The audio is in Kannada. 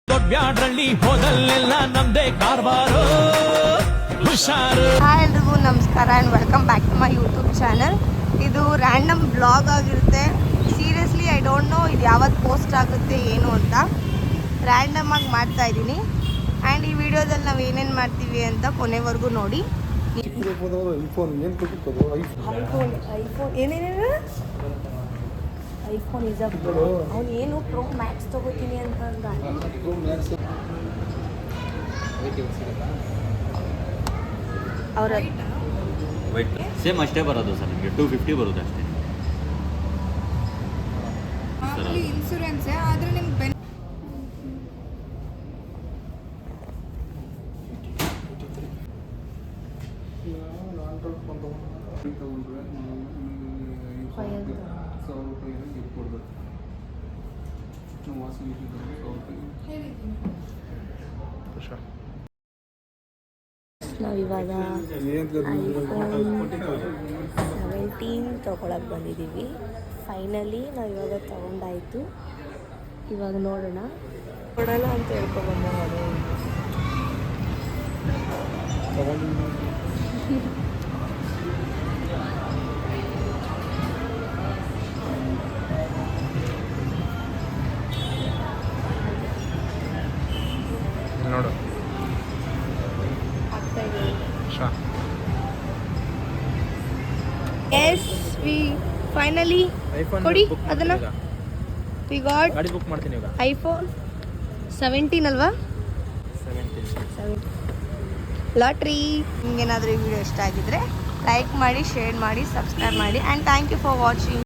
ದೊಡ್ಡಬ್ಯಾಡ್ರಳ್ಳಿ ಹೋದಲ್ಲೆಲ್ಲ ನಮ್ದೇ ಕಾರ್ಬಾರು ಹುಷಾರು. ಹಾಯ್ ಎಲ್ರಿಗೂ ನಮಸ್ಕಾರ and welcome back to my YouTube channel. ಇದು ರ್ಯಾಂಡಮ್ ಬ್ಲಾಗ್ ಆಗಿರುತ್ತೆ. ಸೀರಿಯಸ್ಲಿ ಐ ಡೋಂಟ್ ನೋ ಇದು ಯಾವತ್ತು ಪೋಸ್ಟ್ ಆಗುತ್ತೆ ಏನು ಅಂತ. ರ್ಯಾಂಡಮ್ ಆಗಿ ಮಾಡ್ತಾ ಇದ್ದೀನಿ ಆ್ಯಂಡ್ ಈ ವಿಡಿಯೋದಲ್ಲಿ ನಾವು ಏನೇನು ಮಾಡ್ತೀವಿ ಅಂತ ಕೊನೆವರೆಗೂ ನೋಡಿ. ಐಫೋನ್ ಏನೇನು ಐಫೋನ್ ಇಸ್ ಅವ್ನು ಏನು ಪ್ರೋ ಮ್ಯಾಕ್ಸ್ ತೊಗೋತೀನಿ ಅಂತ ಅಂದ. ಅವರ ವೈಟ್ ಸೇಮ್ ಅಷ್ಟೇ ಬರೋದು ಸರ್, ನಿಮಗೆ 250 ಬರುತ್ತೆ ಅಷ್ಟೇ. ಇನ್ಶೂರೆನ್ಸ್ ಆದರೆ ನಿಮ್ಗೆ ನಾವಿವಾಗ ಐಫೋನ್ 17 ತೊಗೊಳಕ್ಕೆ ಬಂದಿದ್ದೀವಿ. ಫೈನಲಿ ನಾವಿವಾಗ ತೊಗೊಂಡಾಯಿತು. ಇವಾಗ ನೋಡೋಣ, ಕೊಡೋಣ ಅಂತ ಹೇಳ್ಕೊಬಂದೆ ನಾನು. ನೋಡು ಎಸ್ ವಿ ಫೈನಲಿ ಕೊಡಿ ಅದನ್ನ. ವಿ ಗಾಟ್ ಗಾಡಿ ಬುಕ್ ಮಾಡ್ತೀನಿ ಈಗ. ಐಫೋನ್ 17 ಅಲ್ವಾ? 17 ಲಾಟ್ರಿ. ನಿಮ್ಗೇನಾದರೂ ಈ ವಿಡಿಯೋ ಇಷ್ಟ ಆಗಿದ್ರೆ ಲೈಕ್ ಮಾಡಿ, ಶೇರ್ ಮಾಡಿ, ಸಬ್ಸ್ಕ್ರೈಬ್ ಮಾಡಿ and thank you for watching.